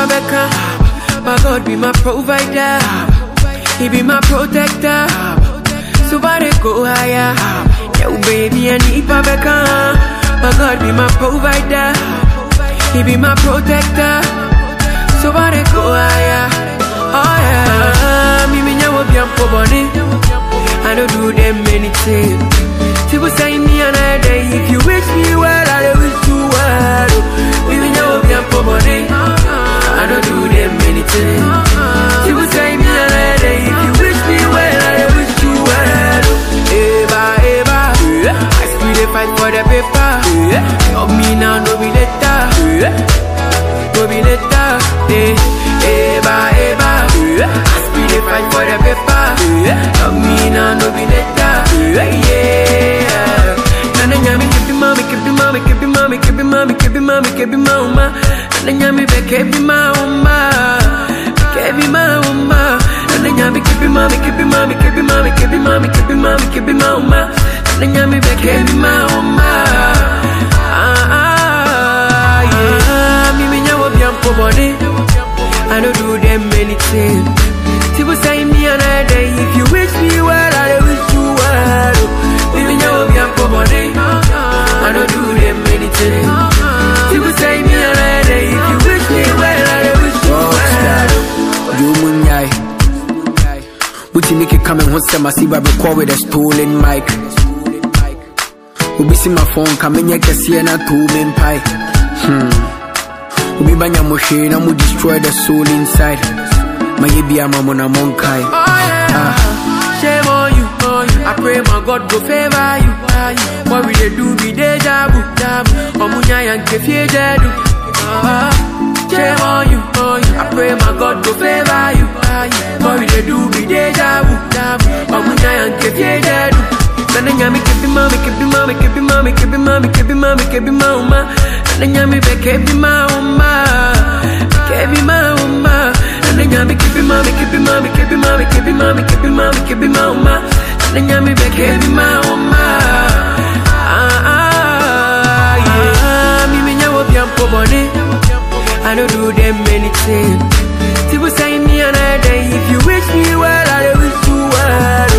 Beka. My God be my provider. He be my protector. Somebody go higher. Yo baby, I need Beka. My God be my provider. He be my protector. Somebody go higher. Oh yeah. Me nyawo bi ampo boni. I don't do them anything. People say me another day. If you wish me well, I wish you well. Me nyawo bi ampo boni. I don't do them anything. People say me another day. If you wish me well, I wish you well. Eva, Eva, I still dey fight for the paper. Love me now, no be later. No be later. Eva, Eva, I still dey fight for the paper. Love me now, no be later. Yeah. Nana nyami kebi mama, kebi mama, kebi mama, kebi mama, kebi mama, kebi mama. Nana nyami be kebi mama, kebi mama. Nana nyami kebi mama, kebi mama, kebi mama, kebi mama, kebi mama, kebi mama. Nana nyami be kebi mama. Yeah. Me nyawo bi ampo boni. I don't do them anything. People say me another day. If you wish me well, I wish you well. Me nyawo bi ampo boni. I don't do them anything. People say me another day. If you wish me well, I wish you well. You munyai. Buti make it come and once I see Bible call with a stolen mic. Ubi see my phone coming here can see na two men pie. Ubi banya moshe na mu destroy the soul inside. My baby I'm on a monkai. Shame on you, I pray my God go favor you. What we dey do be deja vu. Omunya yanke fie jedu. Shame on you, I pray my God go favor you. What we dey do be deja vu. Omunya yanke fie jedu. Nana nyami kebi mama, kebi mama, kebi mama, kebi mama, kebi mama, kebi mama. Nana nyami be kebi mama, kebi mama. Nana nyami kebi mama, kebi mama, kebi mama, kebi mama, kebi mama, kebi mama. Nana nyami be kebi mama. Yeah. Me nyawo bi ampo boni. I don't do them anything. People say me another day. If you wish me well, I wish you well.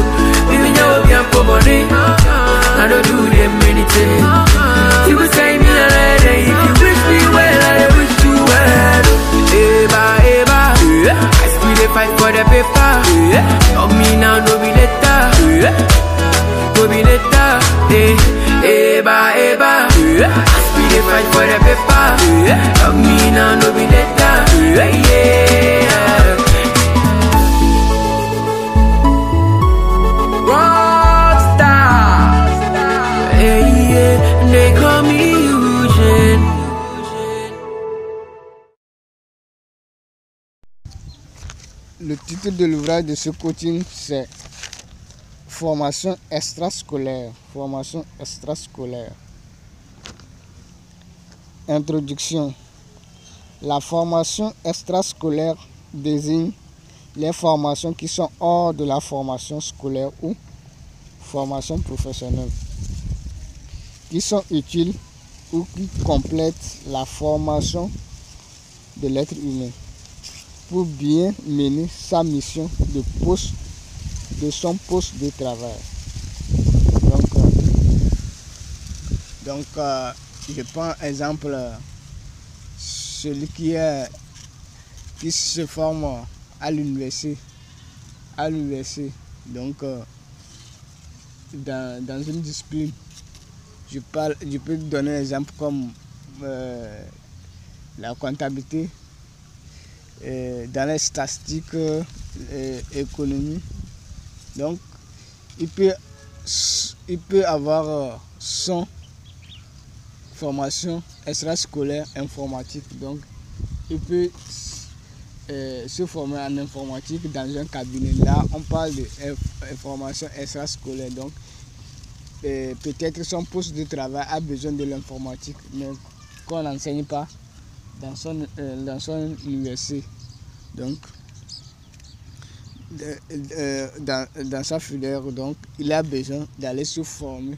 Me nyawo bi ampo boni. I don't do them anything. People say me another day. If you wish me well, I wish you well. Eva, Eva, I still dey fight for the paper. Love me now, no be later. No be later. Eva, Eva, I still dey fight for the paper. Love me now, no be later. Yeah. Rockstar. Yeah, they call me Eugene. Le titre de l'ouvrage de ce coaching, c'est Formation extrascolaire. Formation extrascolaire. Introduction. La formation extrascolaire désigne les formations qui sont hors de la formation scolaire ou formation professionnelle, qui sont utiles ou qui complètent la formation de l'être humain pour bien mener sa mission de son poste de travail. Donc, je prends exemple celui qui se forme à l'université. Donc, dans une discipline, je peux donner un exemple comme la comptabilité, dans les statistiques, économie. Donc, il peut avoir son formation extrascolaire informatique. Donc, il peut se former en informatique dans un cabinet. Là, on parle de formation extrascolaire. Donc, peut-être son poste de travail a besoin de l'informatique, mais qu'on n'enseigne pas dans son université. Donc, dans sa filière, donc, il a besoin d'aller se former,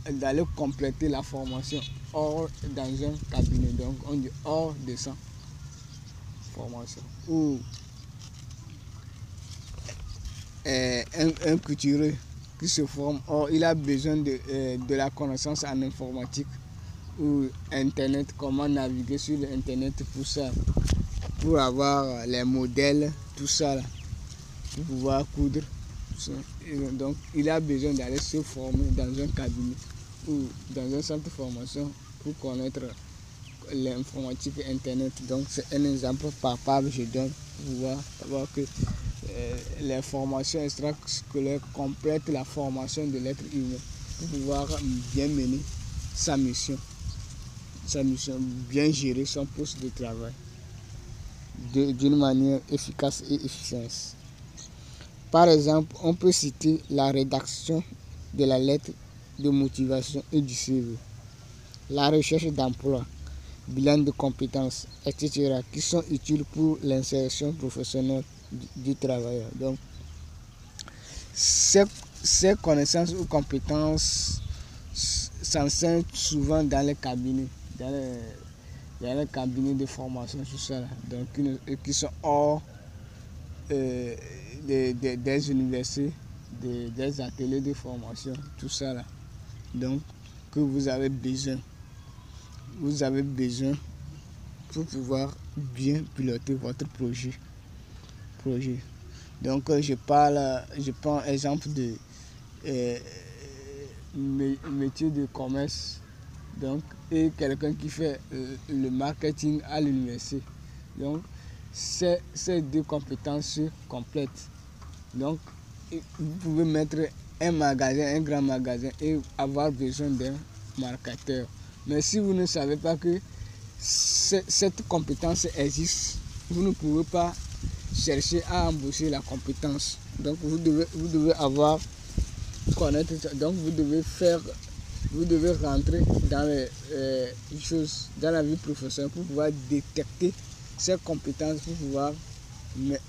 d'aller compléter la formation hors dans un cabinet. Donc, on dit hors de ça. formation. Ou un couturier qui se forme, or il a besoin de la connaissance en informatique ou internet, comment naviguer sur l'internet, pour ça, pour avoir les modèles, tout ça là, pour pouvoir coudre. Donc il a besoin d'aller se former dans un cabinet ou dans un centre de formation pour connaître l'informatique et internet. Donc c'est un exemple palpable, je donne, pour voir que les formations extrascolaires complètent la formation de l'être humain pour pouvoir bien mener sa mission, bien gérer son poste de travail d'une manière efficace et efficace. Par exemple, on peut citer la rédaction de la lettre de motivation et du CV, la recherche d'emploi, bilan de compétences, etc., qui sont utiles pour l'insertion professionnelle du travailleur. Donc, ces connaissances ou compétences s'enseignent souvent dans les cabinets, dans les cabinets de formation, tout ça, donc qui sont hors des universités, des ateliers de formation, tout ça là. Donc, que vous avez besoin pour pouvoir bien piloter votre projet. Donc, je prends exemple de métier de commerce, donc, et quelqu'un qui fait le marketing à l'université. Donc, ces deux compétences se complètent. Donc, vous pouvez mettre un grand magasin, et avoir besoin d'un marketeur. Mais si vous ne savez pas que cette compétence existe, vous ne pouvez pas chercher à embaucher la compétence. Donc vous devez connaître ça. Donc vous devez rentrer dans les choses, dans la vie professionnelle, pour pouvoir détecter ces compétences, pour pouvoir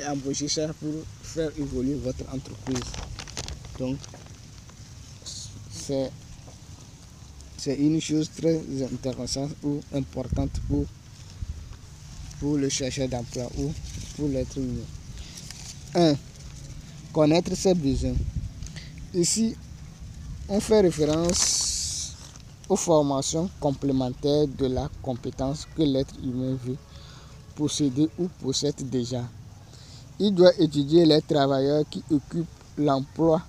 embaucher ça, pour faire évoluer votre entreprise. Donc c'est une chose très intéressante ou importante pour le chercheur d'emploi ou pour l'être humain. 1. Connaître ses besoins. Ici, on fait référence aux formations complémentaires de la compétence que l'être humain veut posséder ou possède déjà. Il doit étudier les travailleurs qui occupent l'emploi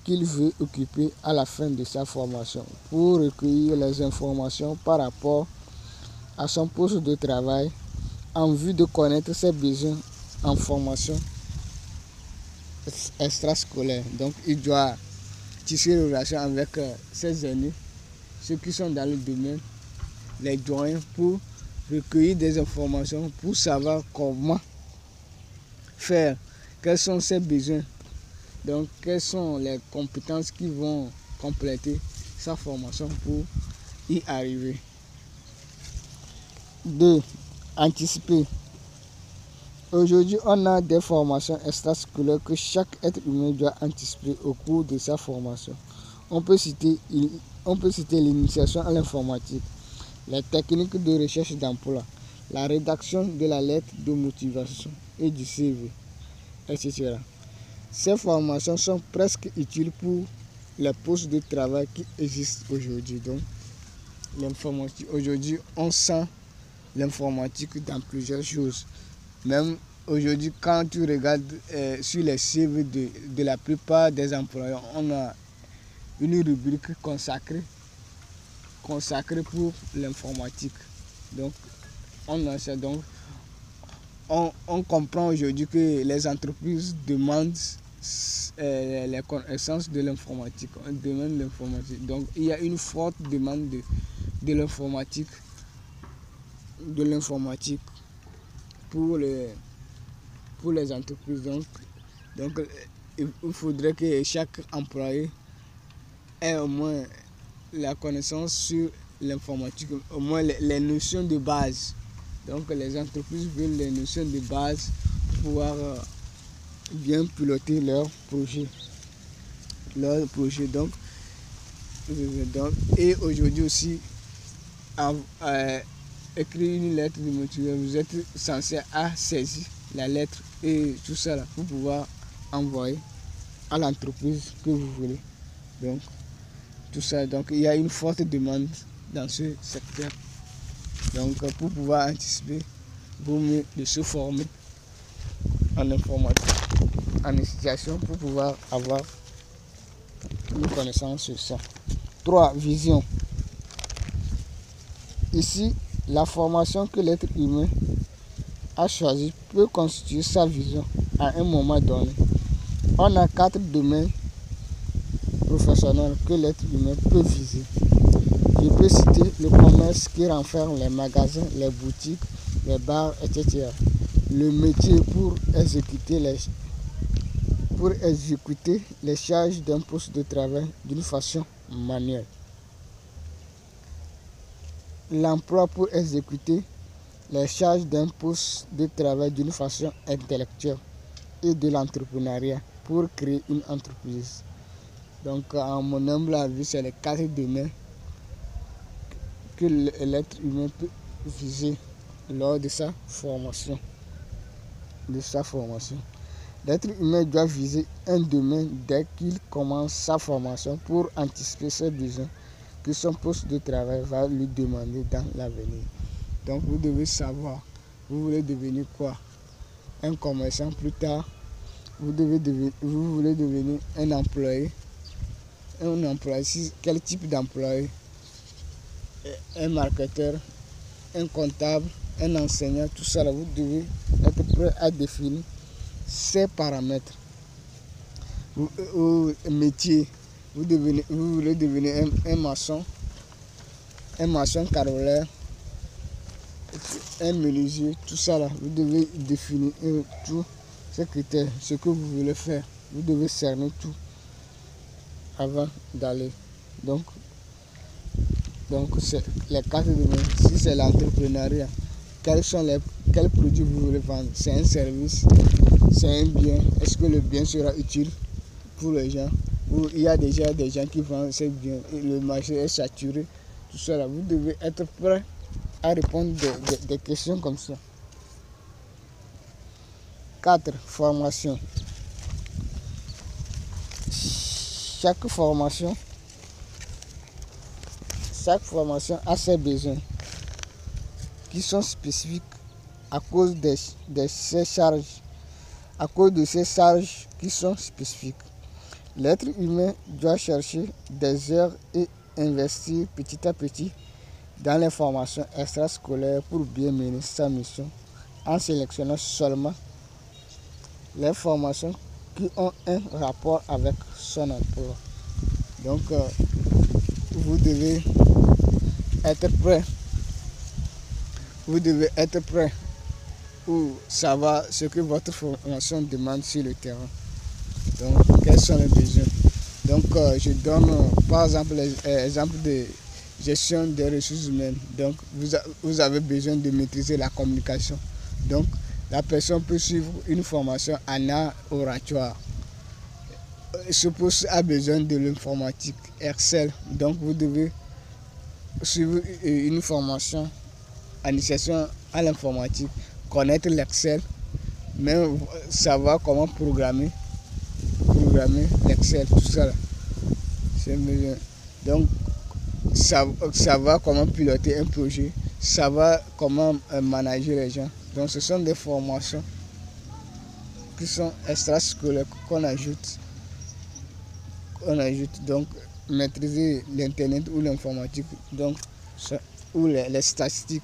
qu'il veut occuper à la fin de sa formation pour recueillir les informations par rapport à son poste de travail en vue de connaître ses besoins en formation extrascolaire. Donc il doit tisser une relation avec ses aînés, ceux qui sont dans le domaine, les doyens, pour recueillir des informations, pour savoir comment faire, quels sont ses besoins. Donc, quelles sont les compétences qui vont compléter sa formation pour y arriver. 2. Anticiper. Aujourd'hui, on a des formations extrascolaires que chaque être humain doit anticiper au cours de sa formation. On peut citer l'initiation à l'informatique, les techniques de recherche d'emploi, la rédaction de la lettre de motivation et du CV, etc. Ces formations sont presque utiles pour les postes de travail qui existent aujourd'hui. Donc, l'informatique, aujourd'hui, on sent l'informatique dans plusieurs choses. Même aujourd'hui, quand tu regardes sur les CV de la plupart des employeurs, on a une rubrique consacrée pour l'informatique. Donc, on a ça. Donc, on comprend aujourd'hui que les entreprises demandent les connaissances de l'informatique. On demande l'informatique. Donc, il y a une forte demande de l'informatique pour les entreprises. Donc, il faudrait que chaque employé ait au moins la connaissance sur l'informatique, au moins les notions de base. Donc, les entreprises veulent les notions de base pour pouvoir bien piloter leur projet. Donc, et aujourd'hui aussi, écrit une lettre de motivation, vous êtes censé saisir la lettre et tout ça là pour pouvoir envoyer à l'entreprise que vous voulez. Donc, tout ça. Donc, il y a une forte demande dans ce secteur. Donc, pour pouvoir anticiper, vaut mieux de se former en informatique, en situation pour pouvoir avoir une connaissance sur ça. 3. Vision. Ici, la formation que l'être humain a choisie peut constituer sa vision à un moment donné. On a 4 domaines professionnels que l'être humain peut viser. Je peux citer le commerce qui renferme les magasins, les boutiques, les bars, etc. Le métier pour exécuter les charges d'un poste de travail d'une façon manuelle. L'emploi pour exécuter les charges d'un poste de travail d'une façon intellectuelle et de l'entrepreneuriat pour créer une entreprise. Donc, à mon humble avis, c'est les 4 domaines que l'être humain peut viser lors de sa formation. L'être humain doit viser un domaine dès qu'il commence sa formation pour anticiper ses besoins que son poste de travail va lui demander dans l'avenir. Donc vous devez savoir, vous voulez devenir quoi? Un commerçant plus tard, vous voulez devenir un employé. Quel type d'employé? Un marketeur, un comptable, un enseignant, tout ça là, vous devez être prêt à définir ces paramètres. Métier, vous voulez devenir un maçon carreleur, un menuisier, tout ça là, vous devez définir tous ces critères, ce que vous voulez faire. Vous devez cerner tout avant d'aller. Donc c'est les 4 domaines. Si c'est l'entrepreneuriat, quels produits vous voulez vendre? C'est un service, c'est un bien. Est-ce que le bien sera utile pour les gens? Ou il y a déjà des gens qui vendent ces biens et le marché est saturé? Tout ça là, vous devez être prêt à répondre des questions comme ça. 4. Formation. Chaque formation a ses besoins qui sont spécifiques à cause de ses charges qui sont spécifiques. L'être humain doit chercher des heures et investir petit à petit dans les formations extrascolaires pour bien mener sa mission en sélectionnant seulement les formations qui ont un rapport avec son emploi. Donc, vous devez être prêt. Pour savoir ce que votre formation demande sur le terrain. Donc, quels sont les besoins? Donc, je donne par exemple l'exemple de gestion des ressources humaines. Donc, vous avez besoin de maîtriser la communication. Donc, la personne peut suivre une formation en art oratoire. Ce poste a besoin de l'informatique, Excel. Donc, vous devez suivre une formation en initiation à l'informatique, connaître l'Excel, même savoir comment programmer l'Excel, tout ça là. C'est besoin. Donc, savoir comment piloter un projet, savoir comment manager les gens. Donc, ce sont des formations qui sont extrascolaires qu'on ajoute. Donc, maîtriser l'internet ou l'informatique, donc ou les statistiques.